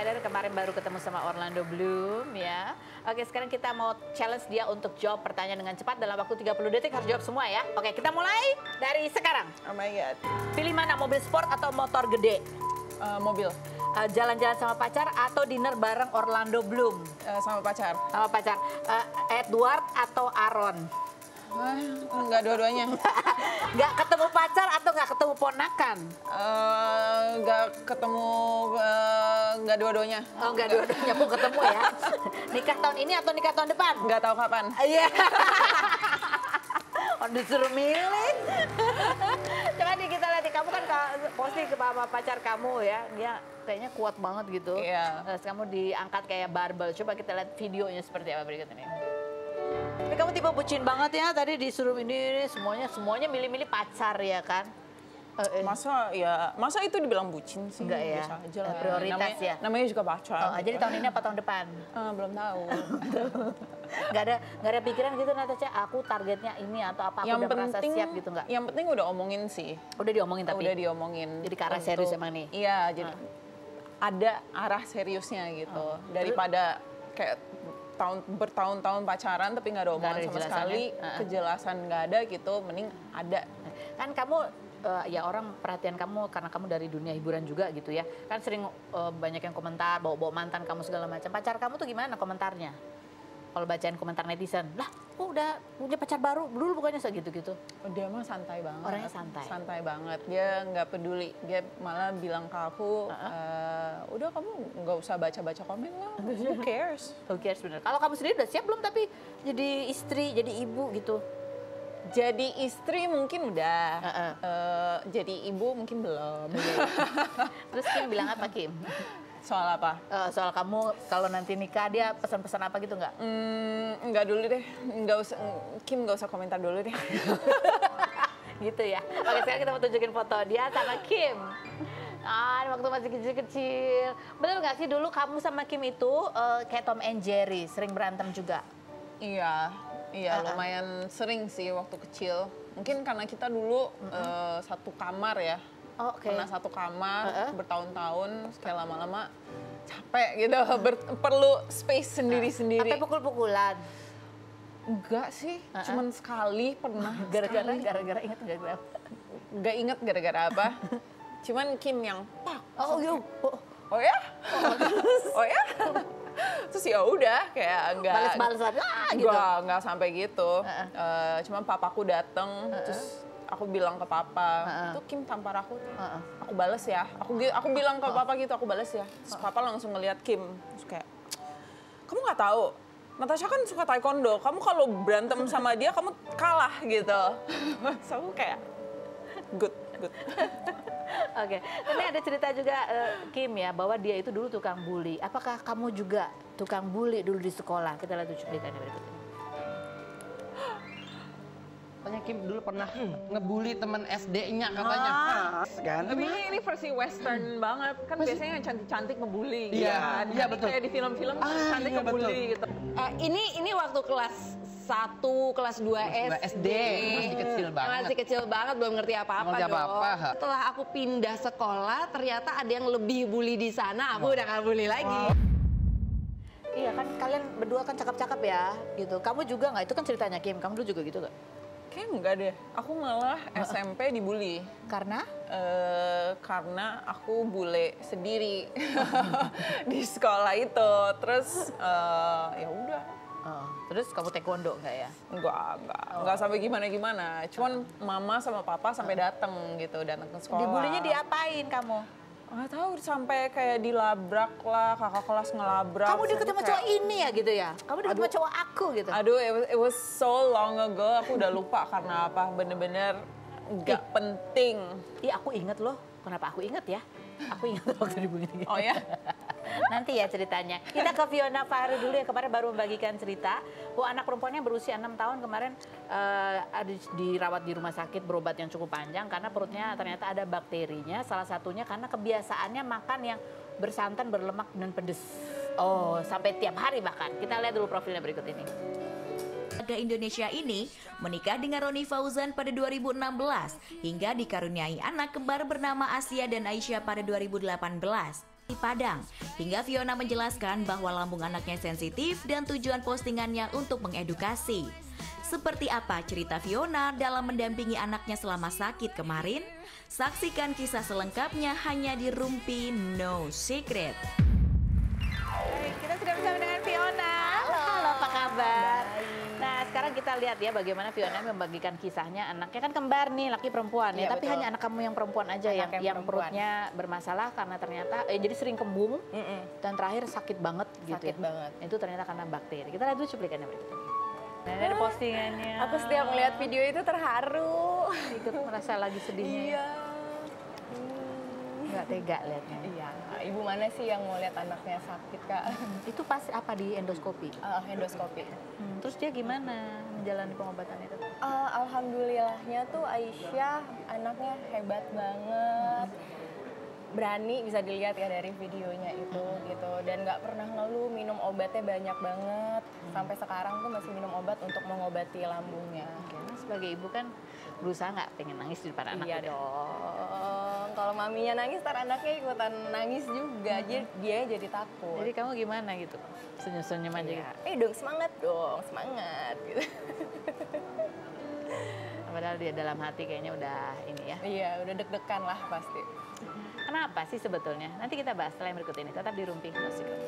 sekalian, kemarin baru ketemu sama Orlando Bloom ya. Oke, sekarang kita mau challenge dia untuk jawab pertanyaan dengan cepat dalam waktu 30 detik, harus jawab semua ya. Oke, kita mulai dari sekarang. Oh my God. Pilih mana, mobil sport atau motor gede? Mobil. Jalan-jalan sama pacar atau dinner bareng Orlando Bloom? Sama pacar. Sama pacar. Edward atau Aaron? Enggak dua-duanya. Nggak ketemu pacar atau nggak ketemu ponakan? Enggak ketemu, enggak dua-duanya. Oh, nggak dua-duanya, mau ketemu ya. Nikah tahun ini atau nikah tahun depan? Enggak tahu kapan. Iya. Oh, disuruh milih. Coba nih kita lihat, kamu kan posting ke pacar kamu ya, dia kayaknya kuat banget gitu. Iya. Terus kamu diangkat kayak barbel. Coba kita lihat videonya seperti apa berikut ini. Tapi kamu tipe bucin banget ya, tadi disuruh ini semuanya milih-milih pacar ya kan? Masa itu dibilang bucin sih? Enggak ya, Biasa aja lah. prioritas ya. Namanya juga pacar. Oh, jadi tahun ini apa tahun depan? Belum tahu. Nggak ada pikiran gitu Natasha, aku targetnya ini atau apa, aku udah merasa siap gitu nggak? Yang penting udah omongin sih. Udah diomongin tapi? Udah diomongin. Jadi ke arah serius emang nih? Iya, jadi ada arah seriusnya gitu. Daripada kayak bertahun-tahun pacaran tapi nggak ada omongan sama sekali, kejelasan nggak ada gitu, mending ada. Kan kamu ya orang perhatian kamu karena kamu dari dunia hiburan juga gitu ya, kan sering banyak yang komentar bawa mantan kamu segala macam. Pacar kamu tuh gimana komentarnya? Kalau bacain komentar netizen, lah udah punya pacar baru, dulu bukannya segitu-gitu. Dia mah santai banget. Orangnya santai? Santai banget, dia nggak peduli. Dia malah bilang ke aku, udah kamu nggak usah baca-baca komen lah, who cares? Who cares bener. Kalau kamu sendiri udah siap belum tapi jadi istri, jadi ibu gitu? Jadi istri mungkin udah, jadi ibu mungkin belum. Terus Kim bilang apa Kim? Soal apa? Soal kamu kalau nanti nikah dia pesan-pesan apa gitu nggak? Enggak dulu deh, nggak usah, Kim nggak usah komentar dulu deh. Gitu ya. Oke, sekarang kita mau tunjukin foto dia sama Kim. Waktu masih kecil-kecil. Bener nggak sih dulu kamu sama Kim itu kayak Tom and Jerry, sering berantem juga? Iya, lumayan sering sih waktu kecil. Mungkin karena kita dulu satu kamar ya. Pernah satu kamar bertahun-tahun, kayak lama-lama capek gitu, perlu space sendiri-sendiri. Sampai pukul-pukulan? Enggak sih, cuman sekali pernah. Gara-gara inget gara-gara? Gak inget gara-gara apa. Cuman Kim yang pak. Oh ya? Oh ya? Terus ya udah kayak enggak balas-balasan lah gitu. Enggak sampai gitu. Cuman papaku dateng, terus aku bilang ke papa, itu Kim tampar aku, aku bales ya. Aku bilang ke papa gitu, aku bales ya. Terus papa langsung ngeliat Kim, terus kayak, kamu nggak tahu, Natasha kan suka taekwondo, kamu kalau berantem sama dia kamu kalah gitu. Terus aku kayak, good. Oke, ini ada cerita juga Kim ya, bahwa dia itu dulu tukang bully. Apakah kamu juga tukang bully dulu di sekolah? Kita lihat cuplikannya berikut ini. Kim dulu pernah ngebully teman SD-nya katanya. Kan? Tapi ini versi western banget. Kan biasanya yang cantik-cantik ngebully. Iya, betul. Kayak di film-film cantik ngebully gitu. Ini waktu kelas 1, kelas 2 SD. Masih kecil banget. Masih kecil banget, belum ngerti apa-apa dong. Setelah aku pindah sekolah, ternyata ada yang lebih bully di sana, aku udah gak bully lagi. Iya kan, kalian berdua kan cakep-cakep ya, gitu. Kamu juga nggak? Itu kan ceritanya Kim, kamu dulu juga gitu nggak? Kayaknya enggak deh, aku malah SMP dibully. Karena? Karena aku bule sendiri di sekolah itu. Terus ya udah. Terus kamu taekwondo nggak ya? Enggak sampai gimana-gimana. Cuman mama sama papa sampai datang ke sekolah. Dibulinya diapain kamu? Nggak tahu, sampai kayak dilabrak lah, kakak kelas ngelabrak. Kamu deket sama cowok ini ya gitu ya? Kamu deket sama cowok aku gitu? Aduh, it was so long ago, aku udah lupa karena apa, bener-bener nggak penting. Iya, aku inget loh. Kenapa aku inget ya? Aku inget waktu dibully. Oh ya? Nanti ya ceritanya. Kita ke Fiona Fahri dulu yang kemarin baru membagikan cerita bahwa anak perempuannya berusia 6 tahun kemarin dirawat di rumah sakit berobat yang cukup panjang karena perutnya ternyata ada bakterinya. Salah satunya karena kebiasaannya makan yang bersantan, berlemak dan pedes. Oh, sampai tiap hari bahkan. Kita lihat dulu profilnya berikut ini. Warga Indonesia ini menikah dengan Roni Fauzan pada 2016 hingga dikaruniai anak kembar bernama Asia dan Aisyah pada 2018. di Padang. Hingga Fiona menjelaskan bahwa lambung anaknya sensitif dan tujuan postingannya untuk mengedukasi. Seperti apa cerita Fiona dalam mendampingi anaknya selama sakit kemarin? Saksikan kisah selengkapnya hanya di Rumpi No Secret. Kita sudah bersama dengan Fiona. Halo, apa kabar? Nah, sekarang kita lihat ya bagaimana Fiona membagikan kisahnya. Anaknya kan kembar nih, laki perempuan ya. Iya, Tapi betul. hanya anak kamu yang perempuan aja Anak yang perempuan. perutnya bermasalah karena ternyata jadi sering kembung dan terakhir sakit banget gitu. Sakit ya. banget. Itu ternyata karena bakteri. Kita lihat dulu cuplikannya berikut ini. Nah, ada postingannya. Aku setiap melihat video itu terharu. Ikut merasa lagi sedihnya. Ya. Iya. Nggak tega liatnya. Iya. Ibu mana sih yang mau lihat anaknya sakit, Kak? Itu pas apa di endoskopi? Endoskopi. Terus dia gimana menjalani pengobatan itu? Alhamdulillahnya tuh Aisyah anaknya hebat banget. Berani, bisa dilihat ya dari videonya itu gitu, dan nggak pernah ngeluh, minum obatnya banyak banget. Sampai sekarang tuh masih minum obat untuk mengobati lambungnya. Karena sebagai ibu kan berusaha nggak pengen nangis di depan anak. Iya gitu. dong. Kalau maminya nangis, ntar anaknya ikutan nangis juga. Dia jadi takut. Jadi kamu gimana gitu? Senyum-senyum aja Iya. gitu. Dong semangat dong, semangat gitu. Padahal dia dalam hati kayaknya udah ini ya. Iya, udah deg-degan lah pasti. Kenapa sih sebetulnya? Nanti kita bahas setelah yang berikut ini. Tetap di Rumpi No Secret.